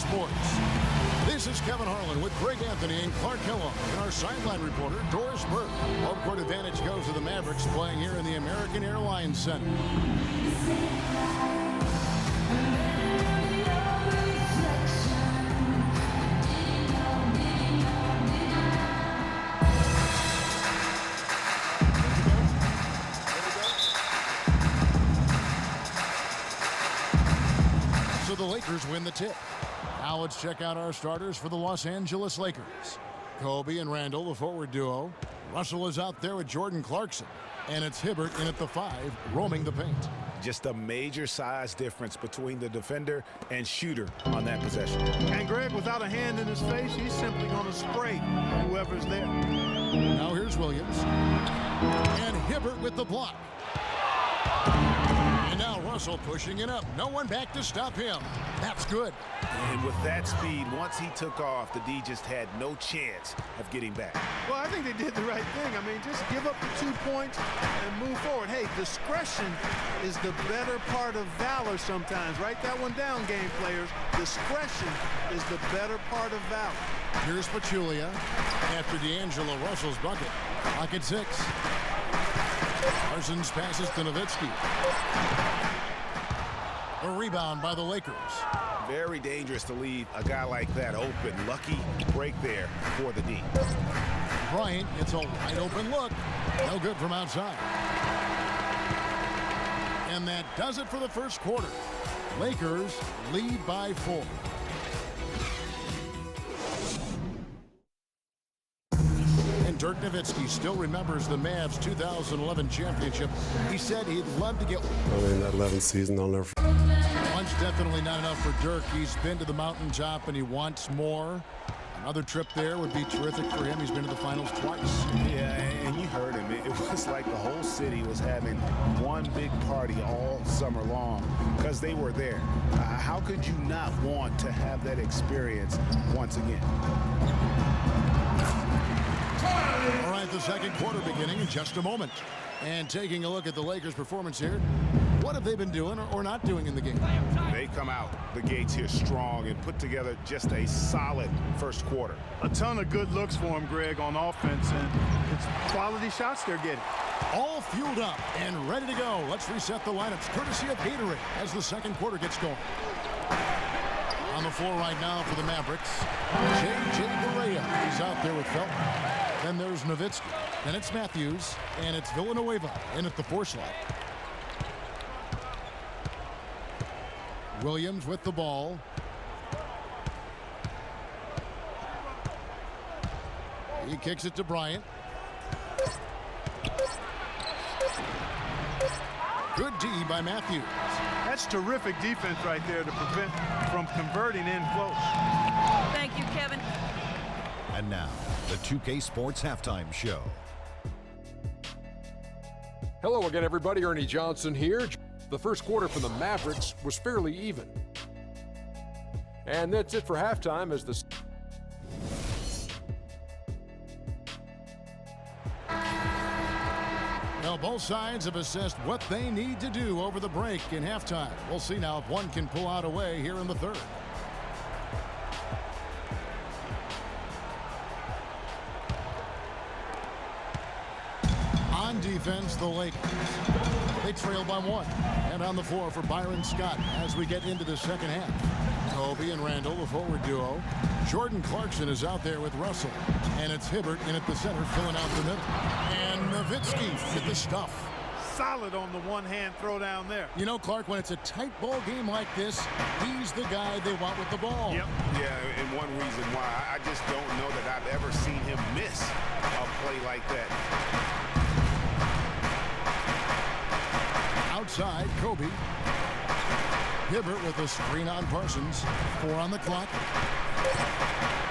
Sports. This is Kevin Harlan with Greg Anthony and Clark Kellogg and our sideline reporter, Doris Burke. Home court advantage goes to the Mavericks playing here in the American Airlines Center. So the Lakers win the tip. Now let's check out our starters for the Los Angeles Lakers. Kobe and Randall, the forward duo. Russell is out there with Jordan Clarkson. And it's Hibbert in at the 5, roaming the paint. Just a major size difference between the defender and shooter on that possession. And Greg, without a hand in his face, he's simply going to spray whoever's there. Now here's Williams. And Hibbert with the block. And now Russell pushing it up. No one back to stop him. That's good. And with that speed, once he took off, the D just had no chance of getting back. Well, I think they did the right thing. I mean, just give up the 2 points and move forward. Hey, discretion is the better part of valor sometimes. Write that one down, game players. Discretion is the better part of valor. Here's Pachulia after D'Angelo Russell's bucket. Clock at 6. Parsons passes to Nowitzki. A rebound by the Lakers. Very dangerous to leave a guy like that open. Lucky break there for the D. Bryant gets a wide open look. No good from outside. And that does it for the first quarter. Lakers lead by 4. And Dirk Nowitzki still remembers the Mavs 2011 championship. He said he'd love to get that 11th season, I'll never. One's definitely not enough for Dirk. He's been to the mountaintop and he wants more. Another trip there would be terrific for him. He's been to the finals twice. Yeah, and you heard him. It was like the whole city was having one big party all summer long because they were there. How could you not want to have that experience once again? All right, the second quarter beginning in just a moment. And taking a look at the Lakers' performance here, what have they been doing or not doing in the game? They come out the gates here strong and put together just a solid first quarter. A ton of good looks for him, Greg, on offense, and it's quality shots they're getting. All fueled up and ready to go. Let's reset the lineups courtesy of Gatorade as the second quarter gets going. On the floor right now for the Mavericks, J.J. Barea. He's out there with Felton. Then there's Nowitzki. Then it's Matthews. And it's Villanueva in at the 4 slot. Williams with the ball. He kicks it to Bryant. Good D by Matthews. That's terrific defense right there to prevent from converting in close. Thank you, Kevin. And now, the 2K Sports Halftime Show. Hello again, everybody. Ernie Johnson here. The first quarter for the Mavericks was fairly even. And that's it for halftime as the... Well, both sides have assessed what they need to do over the break in halftime. We'll see now if one can pull out a way here in the third. On defense, the Lakers. They trail by 1. And on the floor for Byron Scott as we get into the second half. Kobe and Randall, the forward duo. Jordan Clarkson is out there with Russell. And it's Hibbert in at the center, filling out the middle. And Nowitzki with the stuff. Solid on the one-hand throw down there. You know, Clark, when it's a tight ball game like this, he's the guy they want with the ball. Yep. Yeah, and one reason why I just don't know that I've ever seen him miss a play like that. Outside, Kobe. Hibbert with a screen on Parsons. 4 on the clock.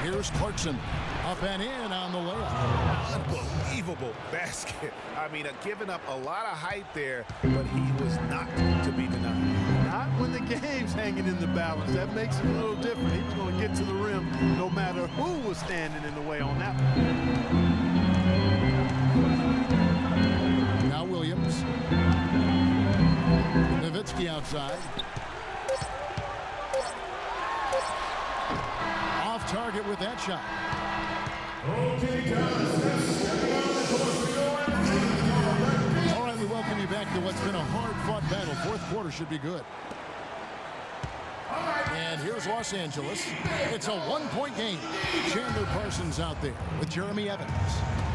Here's Clarkson. Up and in on the layup. Unbelievable basket. I mean, giving up a lot of height there, but he was not to be denied. Not when the game's hanging in the balance. That makes it a little different. He was going to get to the rim no matter who was standing in the way on that one. Now Williams. Nowitzki outside. Off target with that shot. All right, we welcome you back to what's been a hard-fought battle. Fourth quarter should be good. And here's Los Angeles. It's a one-point game. Chandler Parsons out there with Jeremy Evans.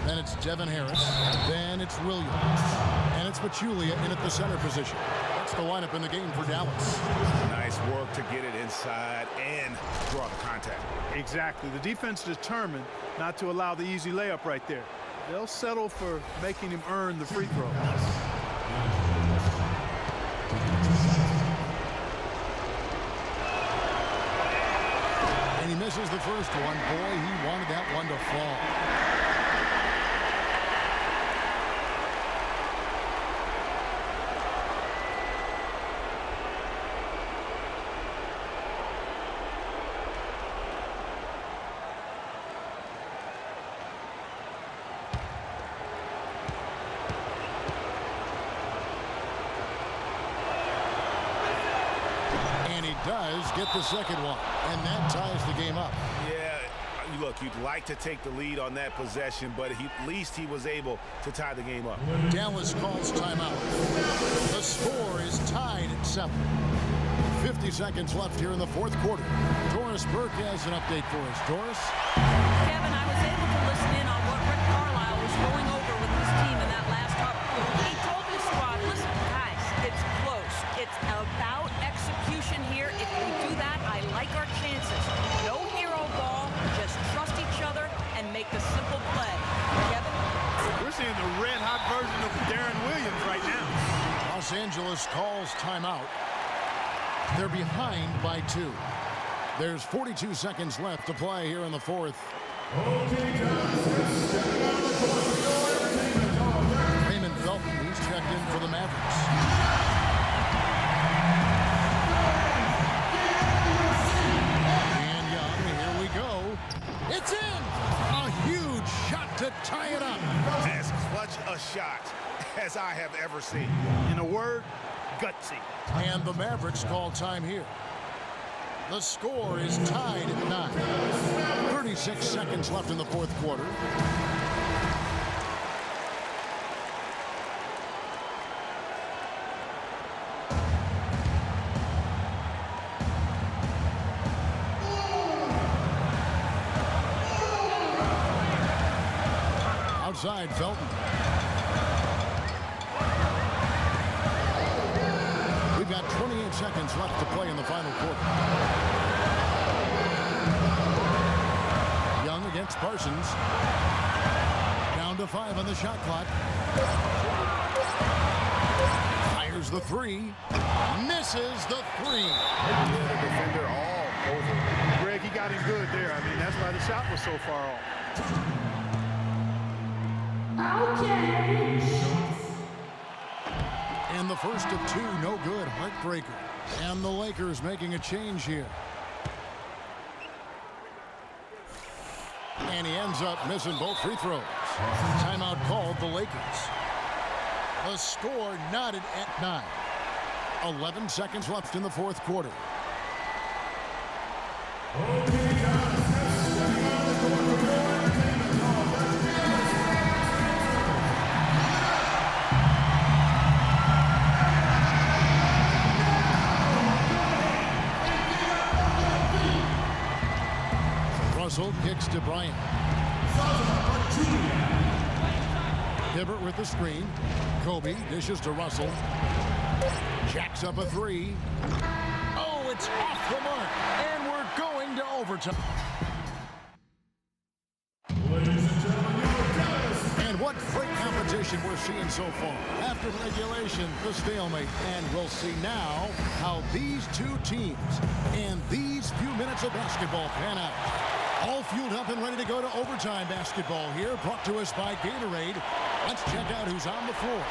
Then it's Devin Harris. Then it's Williams. And it's Pachulia in at the center position. That's the lineup in the game for Dallas. Nice work to get it inside and draw the contact. Exactly. The defense determined not to allow the easy layup right there. They'll settle for making him earn the free throw. And he misses the first one. Boy, he wanted that one to fall. Does get the second one, and that ties the game up. Yeah, look, you'd like to take the lead on that possession, but at least he was able to tie the game up. Dallas calls timeout. The score is tied at 7. 50 seconds left here in the fourth quarter. Doris Burke has an update for us. Doris? Kevin, I was able to listen in on what Rick Carlisle was going over with his team in that last talk. He told his squad, listen, guys, it's close. It's about execution here. If we do that, I like our chances. No hero ball, just trust each other and make a simple play. Kevin? We're seeing the red-hot version of Darren Williams right now. Los Angeles calls timeout. They're behind by 2. There's 42 seconds left to play here in the fourth. Raymond Felton, he's checked in for the Mavericks. It's in! A huge shot to tie it up. As clutch a shot as I have ever seen. In a word, gutsy. And the Mavericks call time here. The score is tied at 9. 36 seconds left in the fourth quarter. Outside, Felton. We've got 28 seconds left to play in the final quarter. Young against Parsons. Down to 5 on the shot clock. Fires the 3. Misses the 3. Yeah, the defender all over. Greg, he got him good there. I mean, that's why the shot was so far off. And the first of 2, no good, heartbreaker. And the Lakers making a change here. And he ends up missing both free throws. Timeout called the Lakers. The score knotted at 9. 11 seconds left in the fourth quarter. Russell kicks to Bryant. Hibbert with the screen. Kobe dishes to Russell. Jacks up a 3. Oh, it's off the mark. And we're going to overtime. And what great competition we're seeing so far. After regulation, the stalemate. And we'll see now how these two teams and these few minutes of basketball pan out. All fueled up and ready to go to overtime basketball here, brought to us by Gatorade. Let's check out who's on the floor.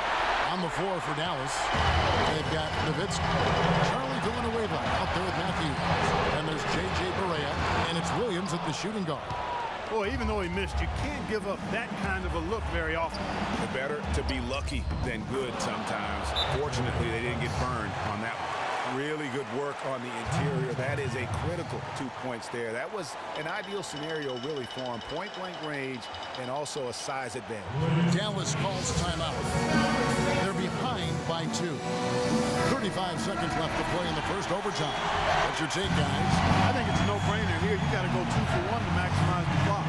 On the floor for Dallas, they've got Nowitzki, Charlie Villanueva out there with Matthews. And there's J.J. Barea, and it's Williams at the shooting guard. Boy, even though he missed, you can't give up that kind of a look very often. Better to be lucky than good sometimes. Fortunately, they didn't get burned on that one. Really good work on the interior. That is a critical 2 points there. That was an ideal scenario really for him. Point-blank range and also a size advantage. Dallas calls timeout. They're behind by 2. 35 seconds left to play in the first overtime. What's your take, guys? I think it's a no-brainer here. You got to go 2 for 1 to maximize the clock.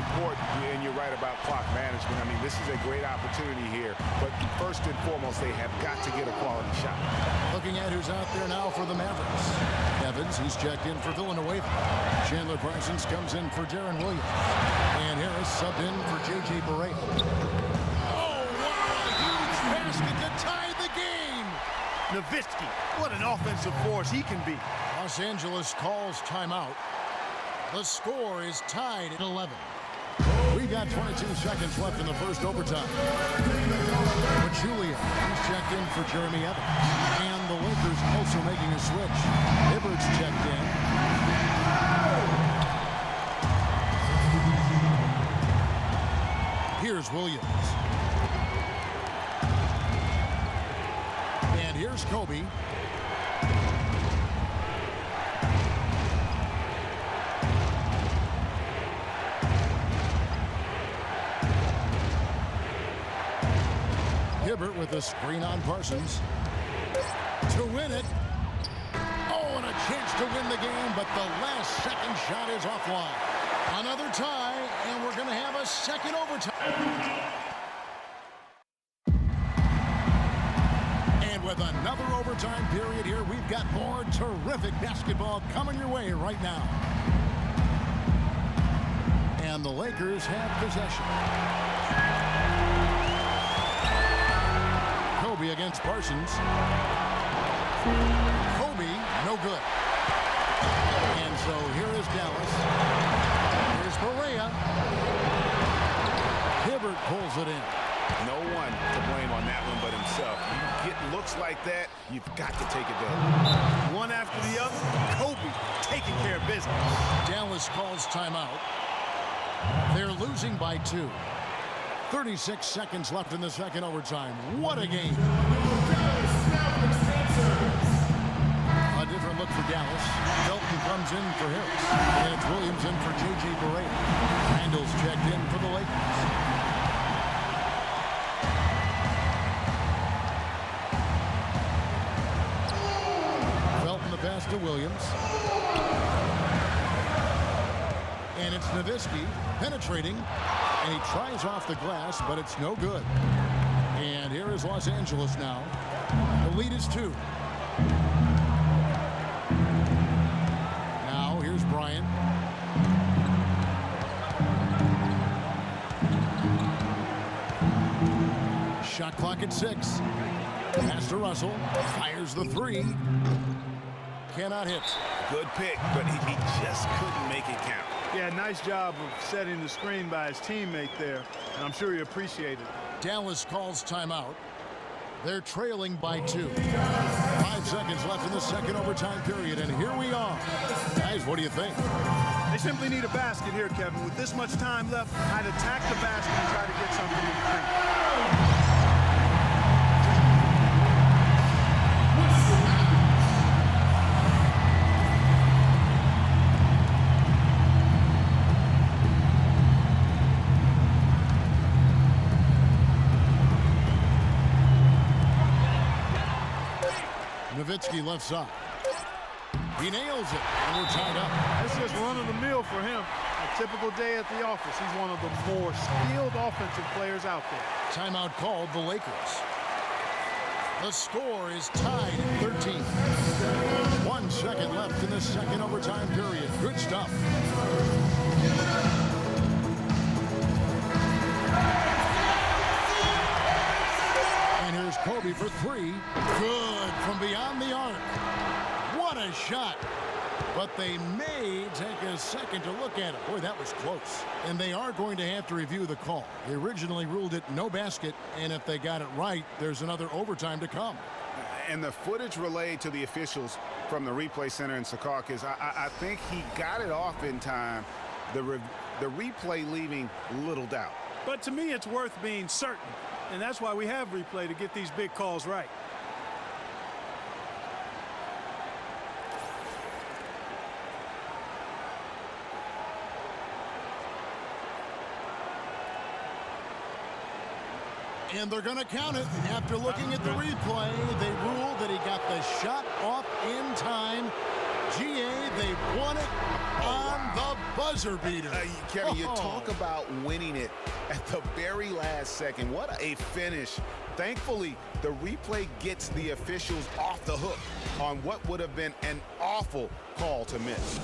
Important, and you're right about clock management. I mean, this is a great opportunity here, but first and foremost, they have got to get a quality shot. Looking at who's out there now for the Mavericks. Evans, he's checked in for Villanueva. Chandler Parsons comes in for Darren Williams. And Harris subbed in for J.J. Barea. Oh, what a huge basket to tie the game! Nowitzki, what an offensive force he can be. Los Angeles calls timeout. The score is tied at 11. We got 22 seconds left in the first overtime. Pachulia, he's checked in for Jeremy Evans. And the Lakers also making a switch. Hibbert's checked in. Here's Williams. And here's Kobe. Hibbert with a screen on Parsons to win it. Oh, and a chance to win the game, but the last second shot is offline. Another tie, and we're going to have a second overtime. And with another overtime period here, we've got more terrific basketball coming your way right now. And the Lakers have possession. Kobe against Parsons. Kobe, no good. And so here is Dallas. Here's Barea. Hibbert pulls it in. No one to blame on that one but himself. You get looks like that, you've got to take it down. One after the other, Kobe taking care of business. Dallas calls timeout. They're losing by 2. 36 seconds left in the second overtime. What a game. A different look for Dallas. Felton comes in for Harris. And it's Williams in for J.J. Barea. Randall's checked in for the Lakers. Felton the pass to Williams. And it's Nowitzki penetrating. And he tries off the glass, but it's no good. And here is Los Angeles now. The lead is 2. Now, here's Bryant. Shot clock at 6. Pass to Russell. Fires the 3. Cannot hit. Good pick, but he just couldn't make it count. Yeah, nice job of setting the screen by his teammate there, and I'm sure he appreciated it. Dallas calls timeout. They're trailing by 2. 5 seconds left in the second overtime period, and here we are. Guys, what do you think? They simply need a basket here, Kevin. With this much time left, I'd attack the basket and try to get something in the paint. Nowitzki left side. He nails it, and we're tied up. That's just run-of-the-mill for him. A typical day at the office. He's one of the more skilled offensive players out there. Timeout called the Lakers. The score is tied at 13. 1 second left in the second overtime period. Good stuff. And here's Kobe for 3. Good from beyond the arc. What a shot. But they may take a second to look at it. Boy, that was close. And they are going to have to review the call. They originally ruled it no basket, and if they got it right, there's another overtime to come. And the footage relayed to the officials from the replay center in Secaucus, I think he got it off in time. The replay leaving little doubt. But to me, it's worth being certain. And that's why we have replay, to get these big calls right. And they're going to count it. After looking at the replay, they ruled that he got the shot off in time. GA, they won it on the buzzer beater. Kevin, you talk about winning it at the very last second. What a finish. Thankfully, the replay gets the officials off the hook on what would have been an awful call to miss.